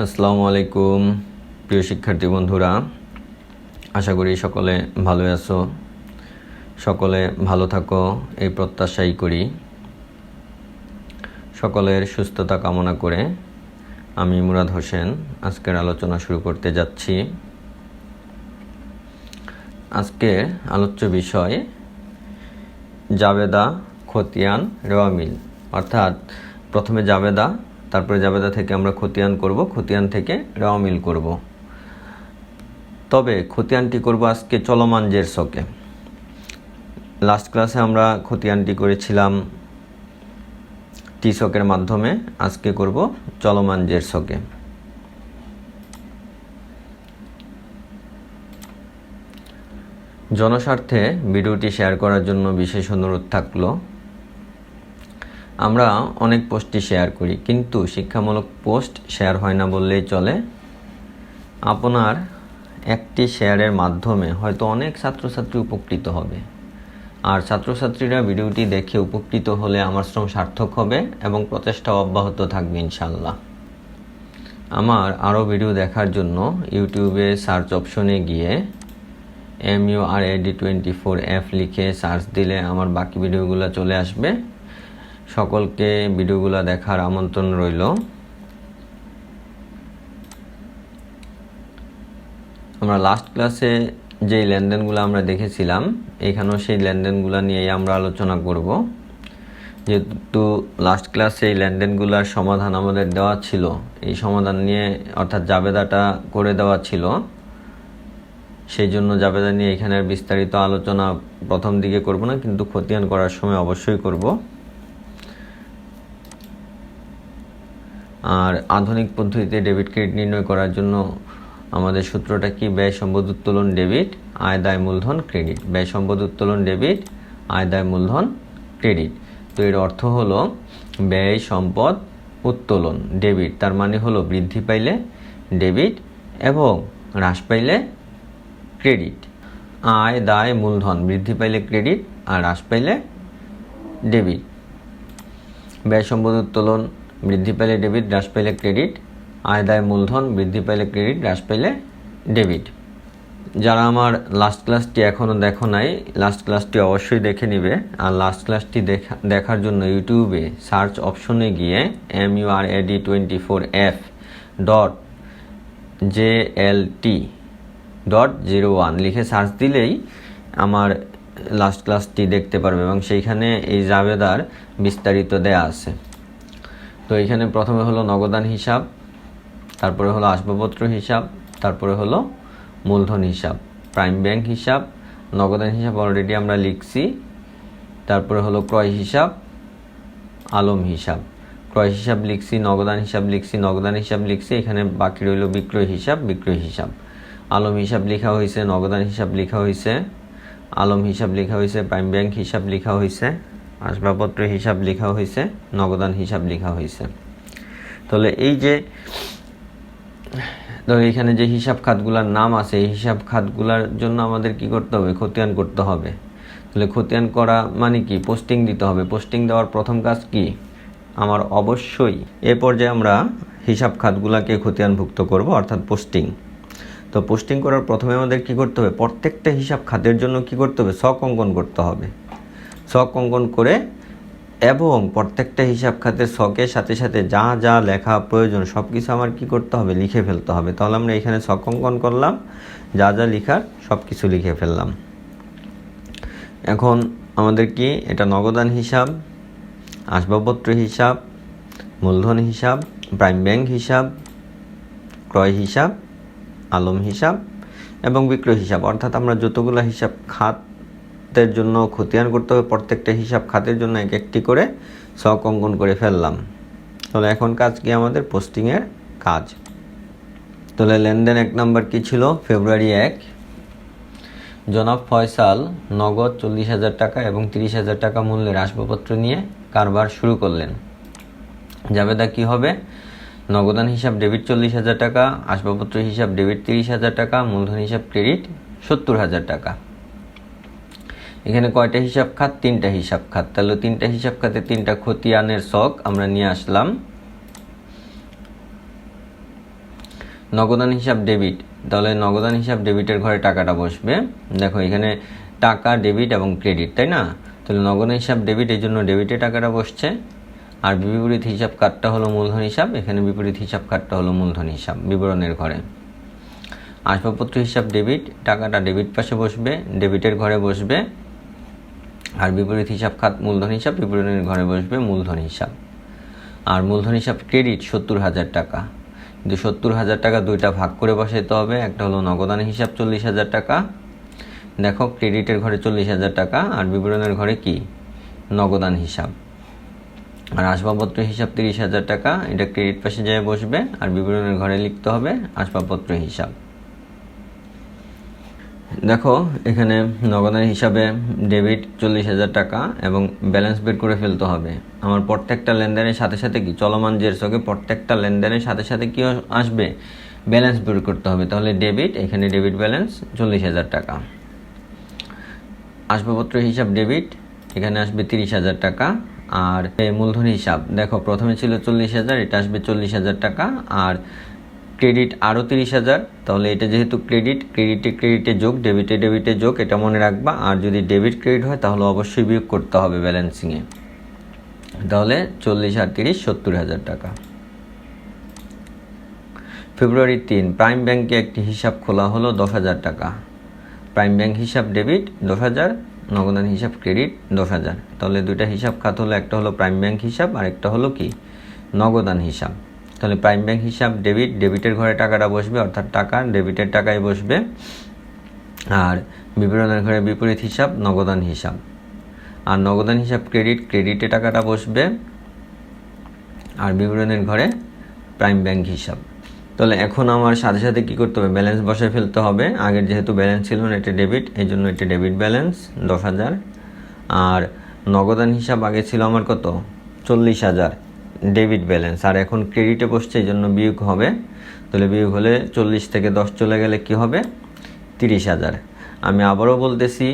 আসসালামু আলাইকুম প্রিয় শিক্ষার্থী বন্ধুরা, আশা করি সকলে ভালো আছো, সকলে ভালো থাকো এই প্রত্যাশাই করি। সকলের সুস্থতা কামনা করে আমি মুরাদ হোসেন আজকের আলোচনা শুরু করতে যাচ্ছি। আজকের আলোচ্য বিষয় জাবেদা, খতিয়ান, রেওয়া মিল। অর্থাৎ প্রথমে জাবেদা, তারপরে জাবেদা থেকে আমরা খতিয়ান করব, খতিয়ান থেকে রেওয়া মিল করব। তবে খতিয়ানটি করব আজকে চলমান জের ছকে। লাস্ট ক্লাসে আমরা খতিয়ানটি করেছিলাম টি ছকের মাধ্যমে, আজকে করব চলমান জের ছকে। জনস্বার্থে ভিডিওটি শেয়ার করার জন্য বিশেষ অনুরোধ থাকলো। আমরা অনেক পোস্টই শেয়ার করি, কিন্তু শিক্ষামূলক পোস্ট শেয়ার হয় না বললেই চলে। আপনার একটি শেয়ারের মাধ্যমে হয়তো অনেক ছাত্রছাত্রী উপকৃত হবে, আর ছাত্রছাত্রীরা ভিডিওটি দেখে উপকৃত হলে আমার শ্রম সার্থক হবে এবং প্রচেষ্টা অব্যাহত থাকবে ইনশাল্লাহ। আমার আরও ভিডিও দেখার জন্য ইউটিউবে সার্চ অপশনে গিয়ে MURAD24F লিখে সার্চ দিলে আমার বাকি ভিডিওগুলো চলে আসবে। সকলকে ভিডিওগুলো দেখার আমন্ত্রণ রইল। আমরা লাস্ট ক্লাসে যেই লেনদেনগুলো আমরা দেখেছিলাম, এখানেও সেই লেনদেনগুলো নিয়েই আমরা আলোচনা করব। যেহেতু লাস্ট ক্লাসে এই লেনদেনগুলোর সমাধান আমাদের দেওয়া ছিল, এই সমাধান নিয়ে অর্থাৎ জাবেদাটা করে দেওয়া ছিল, সেই জন্য জাবেদা নিয়ে এখানে বিস্তারিত আলোচনা প্রথম দিকে করব না, কিন্তু খতিয়ান করার সময় অবশ্যই করব। আর আধুনিক পদ্ধতিতে ডেবিট ক্রেডিট নির্ণয় করার জন্য আমাদের সূত্রটা কি? ব্যয় সম্পদ উত্তোলন ডেবিট, আয় দায় মূলধন ক্রেডিট। ব্যয় সম্পদ উত্তোলন ডেবিট, আয় দায় মূলধন ক্রেডিট। তো এর অর্থ হলো ব্যয় সম্পদ উত্তোলন ডেবিট, তার মানে হলো বৃদ্ধি পাইলে ডেবিট এবং হ্রাস পাইলে ক্রেডিট। আয় দায় মূলধন বৃদ্ধি পাইলে ক্রেডিট আর হ্রাস পাইলে ডেবিট। ব্যয় সম্পদ উত্তোলন বৃদ্ধি পাইলে ডেবিট, হ্রাস পাইলে ক্রেডিট। আয় দায় মূলধন বৃদ্ধি পাইলে ক্রেডিট, হ্রাস পাইলে ডেবিট। যারা আমার লাস্ট ক্লাসটি এখনও দেখো নাই, লাস্ট ক্লাসটি অবশ্যই দেখে নিবে। আর লাস্ট ক্লাসটি দেখার জন্য ইউটিউবে সার্চ অপশনে গিয়ে MURAD24F.JLT.01 লিখে সার্চ দিলেই আমার লাস্ট ক্লাসটি দেখতে পারবে এবং সেইখানে এই জাবেদার বিস্তারিত দেয়া আছে। তো এখানে প্রথমে হলো নগদান হিসাব, তারপরে হলো আসবাবপত্র হিসাব, তারপরে হলো মূলধন হিসাব, প্রাইম ব্যাংক হিসাব, নগদান হিসাব অলরেডি আমরা লিখছি। তারপরে হলো ক্রয় হিসাব, আলম হিসাব। ক্রয় হিসাব লিখছি, নগদান হিসাব লিখছি, নগদান হিসাব লিখছি। এখানে বাকি রইল বিক্রয় হিসাব, বিক্রয় হিসাব। আলম হিসাব লেখা হয়েছে, নগদান হিসাব লেখা হয়েছে, আলম হিসাব লেখা হয়েছে, প্রাইম ব্যাংক হিসাব লেখা হয়েছে, আসবাবপত্র হিসাব লেখা হয়েছে, নগদান হিসাব লেখা হয়েছে। তাহলে এই যে এখানে যে হিসাব খাতগুলোর নাম আছে, এই হিসাব খাতগুলোর জন্য আমাদের কি করতে হবে? খতিয়ান করতে হবে। তাহলে খতিয়ান করা মানে কি? পোস্টিং দিতে হবে। পোস্টিং দেওয়ার প্রথম কাজ কি? আমার অবশ্যই এ পর্যায়ে আমরা হিসাব খাতগুলোকে খতিয়ানভুক্ত করব, অর্থাৎ পোস্টিং। তো পোস্টিং করার প্রথমে আমাদের কি করতে হবে? প্রত্যেকটা হিসাব খাতের জন্য কি করতে হবে? ছক অঙ্কন করতে হবে। ছক অঙ্কন করে এবং প্রত্যেকটা হিসাব খাতের ছকের সাথে সাথে যা যা লেখা প্রয়োজন সব কিছু আমার কি করতে হবে? লিখে ফেলতে হবে। তাহলে আমরা এখানে ছক অঙ্কন করলাম, যা যা লিখার সব কিছু লিখে ফেললাম। এখন আমাদের কি এটা নগদান হিসাব, আসবাবপত্র হিসাব, মূলধন হিসাব, প্রাইম ব্যাংক হিসাব, ক্রয় হিসাব, আলম হিসাব এবং বিক্রয় হিসাব। অর্থাৎ আমরা যতগুলো হিসাব খাতের জন্য খতিয়ান করতে হবে, প্রত্যেকটা হিসাব খাতের জন্য এক একটি করে ছক অঙ্কন করে ফেললাম। তাহলে এখন কাজ কি? আমাদের পোস্টিংয়ের কাজ। তাহলে লেনদেন 1 নাম্বার কি ছিল? ফেব্রুয়ারি 1 জনাব ফয়সাল নগদ 40,000 টাকা এবং 30,000 টাকা মূল্যের আসবাবপত্র নিয়ে কারবার শুরু করলেন। জাবেদা কি হবে? নগদান হিসাব ডেবিট 40,000 টাকা, আসবাবপত্র হিসাব ডেবিট 30,000 টাকা, মূলধন হিসাব ক্রেডিট 70,000 টাকা। এখানে কয়টা হিসাব খাত? 3টা হিসাব খাত। তাহলে 3টা হিসাব খাতে 3টা খতিয়ানের ছক আমরা নিয়ে আসলাম। নগদান হিসাব ডেবিট, তাহলে নগদান হিসাব ডেবিটের ঘরে টাকাটা বসবে। দেখো এখানে টাকা, ডেবিট এবং ক্রেডিট, তাই না? তাহলে নগদান হিসাব ডেবিট, এই জন্য ডেবিটে টাকাটা বসছে। আর বিপরীত হিসাব খাতটা হলো মূলধন হিসাব, এখানে বিপরীত হিসাব খাতটা হলো মূলধন হিসাব বিবরণের ঘরে। আসবাবপত্র হিসাব ডেবিট, টাকাটা ডেবিট পাশে বসবে, ডেবিটের ঘরে বসবে। আর বিপরীত হিসাব খাত মূলধন হিসাব, বিবরণের ঘরে বসবে মূলধন হিসাব। আর মূলধন হিসাব ক্রেডিট 70,000 টাকা, কিন্তু 70,000 টাকা দুইটা ভাগ করে বসাইতে হবে। একটা হলো নগদান হিসাব 40,000 টাকা, দেখো ক্রেডিটের ঘরে 40,000 টাকা, আর বিবরণের ঘরে কি নগদান হিসাব। আর আসবাবপত্র হিসাব 30,000 টাকা, এটা ক্রেডিট পাশে যেয়ে বসবে, আর বিবরণের ঘরে লিখতে হবে আসবাবপত্র হিসাব। দেখো এখানে নগদান হিসাবে ডেবিট 40,000 টাকা এবং ব্যালেন্স বের করে ফেলতে হবে। আমার প্রত্যেকটা লেনদেনের সাথে সাথে কি চলমান জেরসকে প্রত্যেকটা লেনদেনের সাথে সাথে কি আসবে, ব্যালেন্স বের করতে হবে। তাহলে ডেবিট, এখানে ডেবিট ব্যালেন্স 40,000 টাকা। আসবাবপত্র হিসাব ডেবিট, এখানে আসবে 30,000 টাকা। আর মূলধন হিসাব দেখো প্রথমে ছিল 40,000, এটা আসবে 40,000 টাকা। আর ক্রেডিট আরও 30,000, তাহলে এটা যেহেতু ক্রেডিট, ক্রেডিটে যোগ, ডেবিটে যোগ, এটা মনে রাখবা। আর যদি ডেবিট ক্রেডিট হয় তাহলে অবশ্যই বিয়োগ করতে হবে ব্যালেন্সিংয়ে। তাহলে 40 আর 30 70,000 টাকা। ফেব্রুয়ারি 3, প্রাইম ব্যাংকে একটি হিসাব খোলা হলো 10,000 টাকা। প্রাইম ব্যাংক হিসাব ডেবিট 10,000, নগদান হিসাব ক্রেডিট 10,000। তাহলে দুইটা হিসাব খাত হলো, একটা হলো প্রাইম ব্যাংক হিসাব আর একটা হলো কি নগদান হিসাব। তাহলে প্রাইম ব্যাংক হিসাব ডেবিট, ডেবিটের ঘরে টাকাটা বসবে, অর্থাৎ টাকা ডেবিটের টাকায় বসবে। আর বিবরণের ঘরে বিপরীত হিসাব নগদান হিসাব। আর নগদান হিসাব ক্রেডিট, ক্রেডিটে টাকাটা বসবে। আর বিবরণের ঘরে প্রাইম ব্যাংক হিসাব। তাহলে এখন আমার সাথে সাথে কী করতে হবে, ব্যালেন্স বসে ফেলতে হবে। আগের যেহেতু ব্যালেন্স ছিল না, এটা ডেবিট, এই জন্য এটা ডেবিট ব্যালেন্স 10,000। আর নগদান হিসাব আগে ছিল আমার কত 40,000 ডেবিট ব্যালেন্স, আর এখন ক্রেডিটে বসছে, এই জন্য বিয়োগ হবে। তাহলে বিয়োগ হলে 40 থেকে 10 চলে গেলে কি হবে 30,000। আমি আবারও বলতেছি,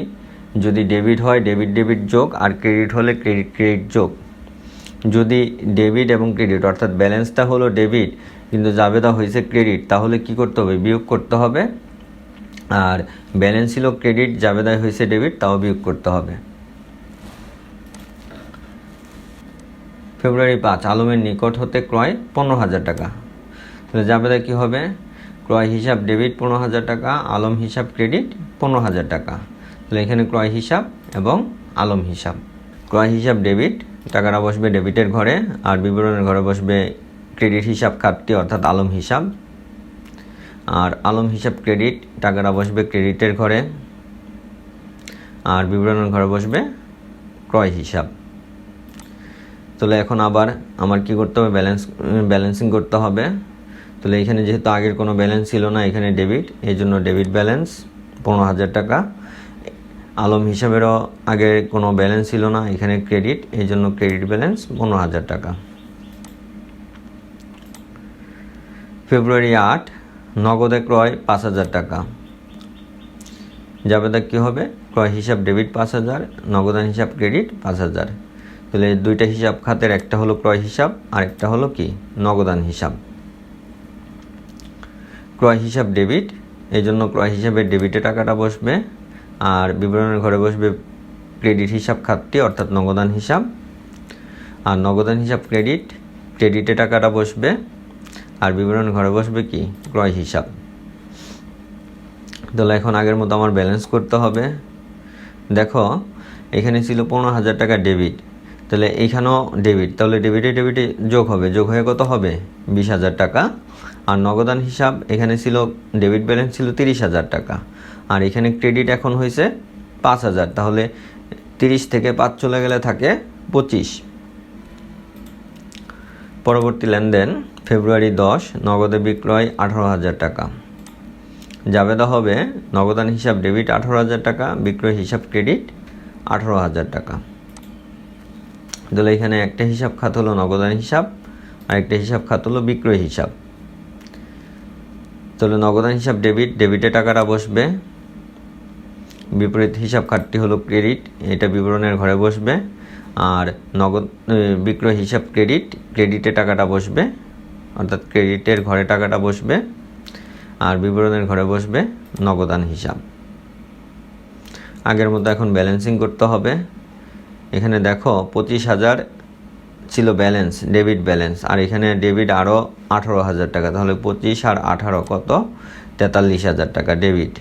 যদি ডেবিট হয় ডেবিট যোগ, আর ক্রেডিট হলে ক্রেডিট যোগ। যদি ডেবিট এবং ক্রেডিট অর্থাৎ ব্যালেন্সটা হলো ডেবিট কিন্তু জাবেদা হয়েছে ক্রেডিট, তাহলে কি করতে হবে, বিয়োগ করতে হবে। আর ব্যালেন্স ছিল ক্রেডিট, জাবেদায় হয়েছে ডেবিট, তাও বিয়োগ করতে হবে। ফেব্রুয়ারি 5, আলমের নিকট হতে ক্রয় 15,000 টাকা। তাহলে জাবেদায় কী হবে, ক্রয় হিসাব ডেবিট 15,000 টাকা, আলম হিসাব ক্রেডিট 15,000 টাকা। তাহলে এখানে ক্রয় হিসাব এবং আলম হিসাব। ক্রয় হিসাব ডেবিট, টাকাটা বসবে ডেবিটের ঘরে, আর বিবরণের ঘরে বসবে ক্রেডিট হিসাব খাতটি অর্থাৎ আলম হিসাব। আর আলম হিসাব ক্রেডিট, টাকাটা বসবে ক্রেডিটের ঘরে, আর বিবরণের ঘরে বসবে ক্রয় হিসাব। তাহলে এখন আবার আমার কি করতে হবে, ব্যালেন্সিং করতে হবে। তাহলে এখানে যেহেতু আগের কোনো ব্যালেন্স ছিল না, এখানে ডেবিট, এই জন্য ডেবিট ব্যালেন্স 15,000 টাকা। আলম হিসাবেরও আগে কোনো ব্যালেন্স ছিল না, এখানে ক্রেডিট, এই জন্য ক্রেডিট ব্যালেন্স 15,000 টাকা। ফেব্রুয়ারি 8, নগদে ক্রয় 5,000 টাকা। জাবেদা কী হবে, ক্রয় হিসাব ডেবিট 5,000, নগদান হিসাব ক্রেডিট 5,000। তাহলে দুইটা হিসাব খাতের একটা হলো ক্রয় হিসাব আর একটা হলো কি নগদান হিসাব। ক্রয় হিসাব ডেবিট, এই জন্য ক্রয় হিসাবে ডেবিটে টাকাটা বসবে, আর বিবরণের ঘরে বসবে ক্রেডিট হিসাব খাতটি অর্থাৎ নগদান হিসাব। আর নগদান হিসাব ক্রেডিটে টাকাটা বসবে, আর বিবরণের ঘরে বসবে কি ক্রয় হিসাব। তাহলে এখন আগের মতো আমার ব্যালেন্স করতে হবে। দেখো এখানে ছিল 15,000 টাকা ডেবিট, তাহলে এইখানেও ডেবিট, তাহলে ডেবিটে যোগ হবে, যোগ হয়ে কত হবে 20,000 টাকা। আর নগদান হিসাব, এখানে ছিল ডেবিট ব্যালেন্স ছিল 30,000 টাকা, আর এখানে ক্রেডিট এখন হয়েছে 5,000, তাহলে 30 থেকে 5 চলে গেলে থাকে 25। পরবর্তী লেনদেন ফেব্রুয়ারি 10, নগদে বিক্রয় 18,000 টাকা। জাবেদা হবে নগদান হিসাব ডেবিট 18,000 টাকা, বিক্রয় হিসাব ক্রেডিট 18,000 টাকা। তাহলে এখানে একটা হিসাব খাত হলো নগদান হিসাব আর একটা হিসাব খাত হলো বিক্রয় হিসাব। তাহলে নগদান হিসাব ডেবিটে টাকাটা বসবে, বিপরীত হিসাব খাতটি হলো ক্রেডিট, এটা বিবরণের ঘরে বসবে। আর বিক্রয় হিসাব ক্রেডিটে টাকাটা বসবে, অর্থাৎ ক্রেডিটের ঘরে টাকাটা বসবে। আর বিবরণের ঘরে বসবে নগদান হিসাব। আগের মতো এখন ব্যালেন্সিং করতে হবে। এখানে দেখো 25,000 ছিল ব্যালেন্স, ডেবিট ব্যালেন্স, আর এখানে ডেবিট আরও 18,000 টাকা, তাহলে 25 আর 18 কত, 43,000 টাকা ডেবিট।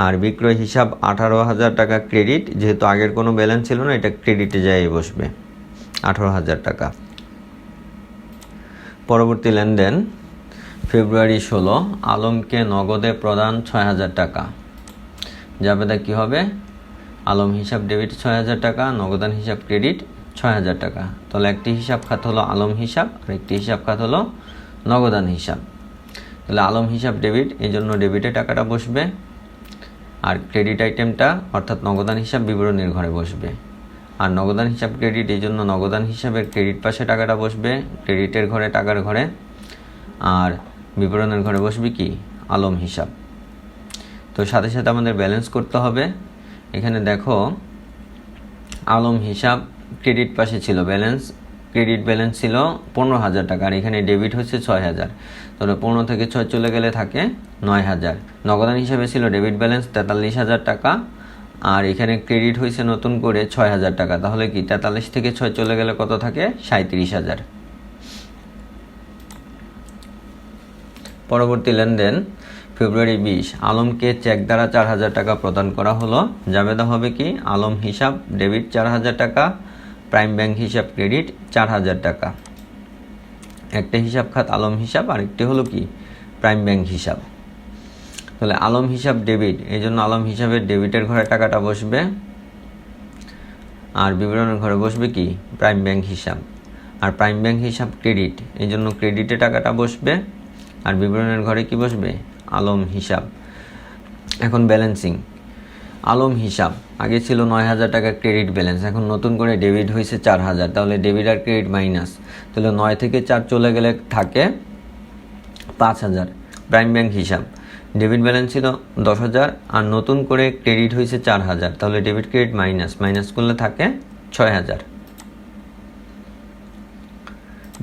আর বিক্রয় হিসাব 18,000 টাকা ক্রেডিট, যেহেতু আগের কোনো ব্যালেন্স ছিল না, এটা ক্রেডিটে যাই বসবে 18,000 টাকা। পরবর্তী লেনদেন ফেব্রুয়ারি 16, আলমকে নগদে প্রদান 6,000 টাকা। জাবেদা কী হবে? আলম হিসাব ডেবিট 6,000 টাকা, নগদান হিসাব ক্রেডিট 6,000 টাকা। তাহলে একটি হিসাব খাত হলো আলম হিসাব আর একটি হিসাব খাত হলো নগদান হিসাব। তাহলে আলম হিসাব ডেবিট, এই জন্য ডেবিটে টাকাটা বসবে, আর ক্রেডিট আইটেমটা অর্থাৎ নগদান হিসাব বিবরণীর ঘরে বসবে। আর নগদান হিসাব ক্রেডিট, এই জন্য নগদান হিসাবের ক্রেডিট পাশে টাকাটা বসবে, ক্রেডিটের ঘরে টাকার ঘরে, আর বিবরণের ঘরে বসবে কি, আলম হিসাব। তো সাথে সাথে আমাদের ব্যালেন্স করতে হবে। এখানে দেখো আলম হিসাব ক্রেডিট পাশে ছিল ব্যালেন্স, ক্রেডিট ব্যালেন্স ছিল 15,000 টাকা, আর এখানে ডেবিট হচ্ছে 6,000। তাহলে 15 থেকে 6 চলে গেলে থাকে 9,000। নগদান হিসাবে ছিল ডেবিট ব্যালেন্স 43,000 টাকা, আর এখানে ক্রেডিট হয়েছে নতুন করে 6,000 টাকা। তাহলে কি 43 থেকে 6 চলে গেলে কত থাকে, 37,000। পরবর্তী লেনদেন ফেব্রুয়ারি 20, আলমকে চেক দ্বারা 4,000 টাকা প্রদান করা হলো। জাবেদা হবে কি, আলম হিসাব ডেবিট 4,000 টাকা, প্রাইম ব্যাংক হিসাব ক্রেডিট 4,000 টাকা। একটা হিসাব খাত আলম হিসাব, আরেকটি হলো কি, প্রাইম ব্যাংক হিসাব। তাহলে আলম হিসাব ডেবিট, এই জন্য আলম হিসাবের ডেবিটের ঘরে টাকাটা বসবে, আর বিবরণের ঘরে বসবে কি, প্রাইম ব্যাংক হিসাব। আর প্রাইম ব্যাংক হিসাব ক্রেডিট, এই জন্য ক্রেডিটে টাকাটা বসবে, আর বিবরণের ঘরে কি বসবে, আলম হিসাব। এখন ব্যালেন্সিং, আলম হিসাব আগে ছিল 9,000 টাকা ক্রেডিট ব্যালেন্স, এখন নতুন করে ডেবিট হয়েছে 4,000, তাহলে ডেবিট আর ক্রেডিট মাইনাস, তাহলে 9 থেকে 4 চলে গেলে থাকে 5,000। প্রাইম ব্যাংক হিসাব ডেবিট ব্যালেন্স ছিল 10,000, আর নতুন করে ক্রেডিট হয়েছে 4,000, তাহলে ডেবিট ক্রেডিট মাইনাস, মাইনাস করলে থাকে 6,000।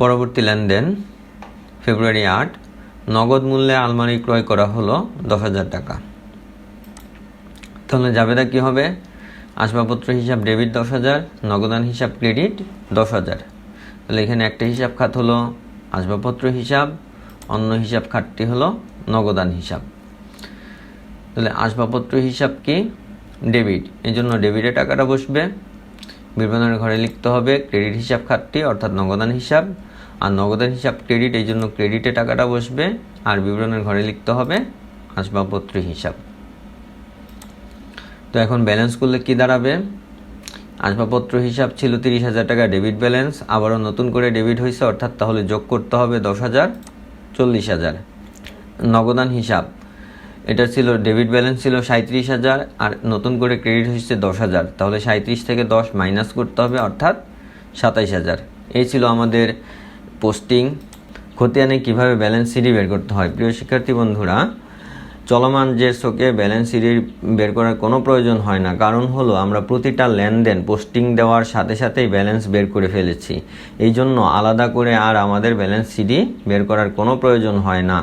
পরবর্তী লেনদেন ফেব্রুয়ারি 8, নগদ মূল্যে আলমারি ক্রয় করা হলো 10,000 টাকা। তাহলে জাবেদা কী হবে, আসবাবপত্র হিসাব ডেবিট 10,000, নগদান হিসাব ক্রেডিট 10,000। তাহলে এখানে একটা হিসাব খাত হলো আসবাবপত্র হিসাব, অন্য হিসাব খাতটি হলো নগদান হিসাব। তাহলে আসবাবপত্র হিসাব কি, ডেবিট, এই জন্য ডেবিটে টাকাটা বসবে, বিবরণের ঘরে লিখতে হবে ক্রেডিট হিসাব খাতটি অর্থাৎ নগদান হিসাব, আর নগদান হিসাব ক্রেডিট, এই জন্য ক্রেডিটে টাকাটা বসবে, আর বিবরণের ঘরে লিখতে হবে আসবাবপত্র হিসাব। তো এখন ব্যালেন্স করলে কি দাঁড়াবে, আসবাবপত্র হিসাব ছিল 30,000 টাকা ডেবিট ব্যালেন্স, আবারও নতুন করে ডেবিট হয়েছে, অর্থাৎ তাহলে যোগ করতে হবে 10,000, 40,000। নগদান হিসাব, এটা ছিল ডেবিট ব্যালেন্স ছিল 37,000, আর নতুন করে ক্রেডিট হয়েছে 10,000, তাহলে 37 থেকে 10 মাইনাস করতে হবে, অর্থাৎ 27,000। এই ছিল আমাদের পোস্টিং। খতিয়ানে কিভাবে ব্যালেন্স সিডি বের করতে হয়। প্রিয় শিক্ষার্থী বন্ধুরা, চলমান যে স্টকে ব্যালেন্স সিডি বের করার কোনো প্রয়োজন হয় না, কারণ হলো আমরা প্রতিটা লেনদেন পোস্টিং দেওয়ার সাথে সাথেই ব্যালেন্স বের করে ফেলেছি, এই জন্য আলাদা করে আর আমাদের ব্যালেন্স সিডি বের করার কোনো প্রয়োজন হয় না।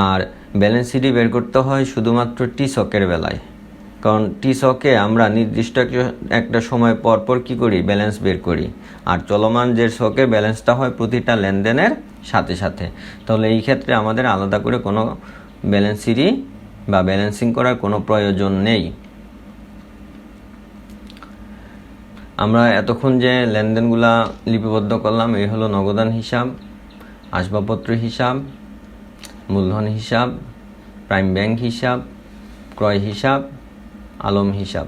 আর ব্যালেন্স সিডি বের করতে হয় শুধুমাত্র টি স্টকের বেলায়, কারণ টি স্টকে আমরা নির্দিষ্ট একটা সময় পর পর কী করি, ব্যালেন্স বের করি, আর চলমান যে স্টকে ব্যালেন্সটা হয় প্রতিটা লেনদেনের সাথে সাথে। তাহলে এই ক্ষেত্রে আমাদের আলাদা করে কোনো ব্যালেন্স সিডি বা ব্যালেন্সিং করার কোনো প্রয়োজন নেই। আমরা এতক্ষণ যে লেনদেনগুলা লিপিবদ্ধ করলাম, এই হলো নগদান হিসাব, আসবাবপত্র হিসাব, মূলধন হিসাব, প্রাইম ব্যাংক হিসাব, ক্রয় হিসাব, আলম হিসাব,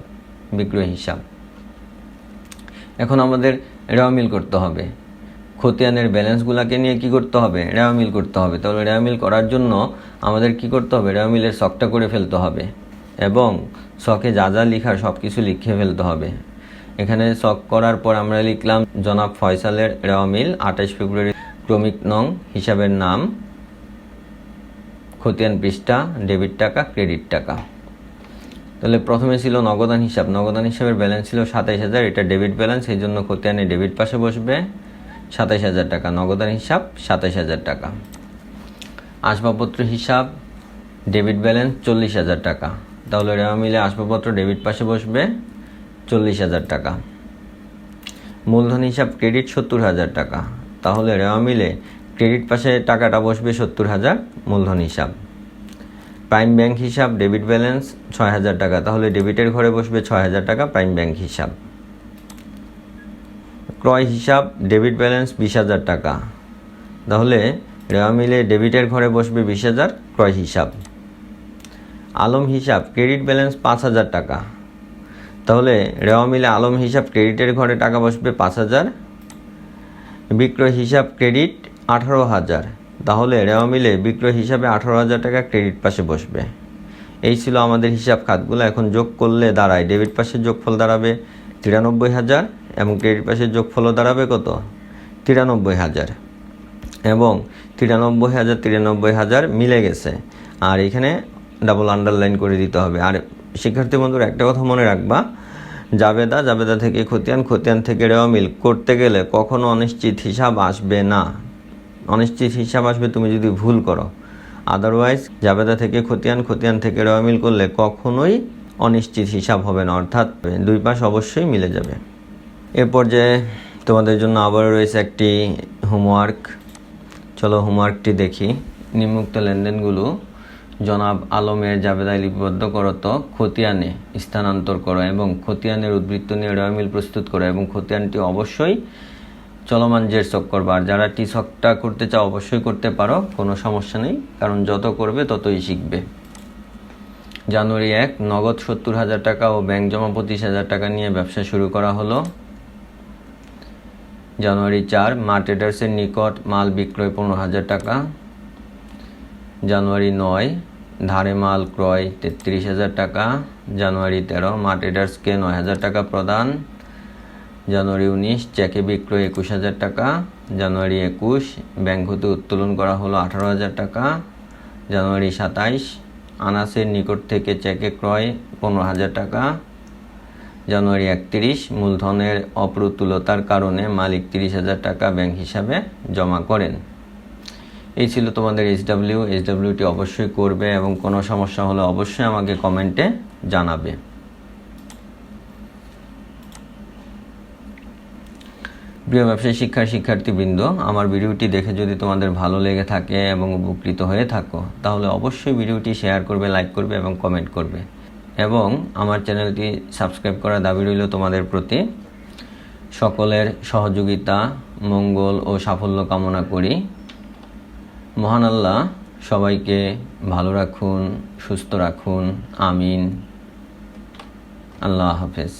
বিক্রয় হিসাব। এখন আমাদের রেওয়ামিল করতে হবে, খতিয়ানের ব্যালেন্সগুলোকে নিয়ে কি করতে হবে, রেওয়ামিল করতে হবে। তাহলে রেওয়ামিল করার জন্য আমাদের কি করতে হবে, রেওয়ামিলের ছকটা করে ফেলতে হবে, এবং ছকে যা যা লিখার সব কিছু লিখে ফেলতে হবে। এখানে ছক করার পর আমরা লিখলাম জনাব ফয়সালের রেওয়ামিল 28 ফেব্রুয়ারি, ক্রমিক নং, হিসাবের নাম, খতিয়ান পৃষ্ঠা, ডেবিট টাকা, ক্রেডিট টাকা। তাহলে প্রথমে ছিল নগদান হিসাব, নগদান হিসাবের ব্যালেন্স ছিল 27,000, এটা ডেবিট ব্যালেন্স, এই জন্য খতিয়ানে ডেবিট পাশে বসবে 27,000 টাকা, নগদান হিসাব 27,000 টাকা। আসবাবপত্র হিসাব ডেবিট ব্যালেন্স 40,000 টাকা, তাহলে রেওয়া মিলে আসবাবপত্র ডেবিট পাশে বসবে 40,000 টাকা। মূলধন হিসাব ক্রেডিট 70,000 টাকা, তাহলে রেওয়া মিলে ক্রেডিট পাশে টাকাটা বসবে 70,000 মূলধন হিসাব। প্রাইম ব্যাংক হিসাব ডেবিট ব্যালেন্স 6,000 টাকা, তাহলে ডেবিটের ঘরে বসবে 6,000 টাকা প্রাইম ব্যাংক হিসাব। ক্রয় হিসাব ডেবিট ব্যালেন্স 20,000 টাকা, তাহলে রেওয়া মিলে ডেবিটের ঘরে বসবে 20,000 ক্রয় হিসাব। আলম হিসাব ক্রেডিট ব্যালেন্স 5,000 টাকা, তাহলে রেওয়া মিলে আলম হিসাব ক্রেডিটের ঘরে টাকা বসবে 5,000। বিক্রয় হিসাব ক্রেডিট 18,000, তাহলে রেওয়া মিলে বিক্রয় হিসাবে 18,000 টাকা ক্রেডিট পাশে বসবে। এই ছিল আমাদের হিসাব খাতগুলো। এখন যোগ করলে দাঁড়ায়, ডেবিট পাশের যোগফল দাঁড়াবে 93,000 এবং ক্রেডিট পাশের যোগফলও দাঁড়াবে কত? 93,000, এবং 93,000 মিলে গেছে। আর এখানে ডাবল আন্ডারলাইন করে দিতে হবে। আর শিক্ষার্থী বন্ধুরা, একটা কথা মনে রাখবা, জাবেদা থেকে খতিয়ান থেকে রেওয়া মিল করতে গেলে কখনো অনিশ্চিত হিসাব আসবে না। অনিশ্চিত হিসাব আসবে তুমি যদি ভুল করো, আদারওয়াইজ জাবেদা থেকে খতিয়ান থেকে রেওয়া মিল করলে কখনোই অনিশ্চিত হিসাব হবে না, অর্থাৎ দুই পাশ অবশ্যই মিলে যাবে। এর পর্যায়ে তোমাদের জন্য আবারও রয়েছে একটি হোমওয়ার্ক। চলো হোমওয়ার্কটি দেখি। নিম্নোক্ত লেনদেনগুলো জনাব আলমের জাবেদায় লিপিবদ্ধ করো, তো খতিয়ানে স্থানান্তর করো এবং খতিয়ানের উদ্বৃত্ত নিয়ে রেওয়া মিল প্রস্তুত করো, এবং খতিয়ানটি অবশ্যই চলমান জের ছক করবা। আর যারা টি ছকটা করতে চাও অবশ্যই করতে পারো, কোনো সমস্যা নেই, কারণ যত করবে ততই শিখবে। জানুয়ারি 1 নগদ 70,000 টাকা ও ব্যাংক জমা 25,000 টাকা নিয়ে ব্যবসা শুরু করা হলো। জানুয়ারি 4 মা ট্রেডার্সের নিকট মাল বিক্রয় 15,000 টাকা। জানুয়ারি 9 ধারে মাল ক্রয় 33,000 টাকা। জানুয়ারি 13 মা ট্রেডার্সকে 9,000 টাকা প্রদান। জানুয়ারি 19 চেকে বিক্রয় 21,000 টাকা। জানুয়ারি 21 ব্যাংক হতে উত্তোলন করা হলো 18,000 টাকা। জানুয়ারি 27 আনাসের নিকট থেকে চেকে ক্রয় 15,000 টাকা। জানুয়ারি 31 মূলধনের অপ্রতুলতার কারণে মালিক 30,000 টাকা ব্যাংক হিসাবে জমা করেন। এই ছিল তোমাদের এইচডব্লিউটি অবশ্যই করবে, এবং কোনো সমস্যা হলে অবশ্যই আমাকে কমেন্টে জানাবে। প্রিয় ব্যবসায়ী শিক্ষার্থীবৃন্দ, আমার ভিডিওটি দেখে যদি তোমাদের ভালো লেগে থাকে এবং উপকৃত হয়ে থাকো, তাহলে অবশ্যই ভিডিওটি শেয়ার করবে, লাইক করবে এবং কমেন্ট করবে, এবং আমার চ্যানেলটি সাবস্ক্রাইব করার দাবি রইল তোমাদের প্রতি। সকলের সহযোগিতা, মঙ্গল ও সাফল্য কামনা করি। মহান আল্লাহ সবাইকে ভালো রাখুন, সুস্থ রাখুন, আমিন। আল্লাহ হাফেজ।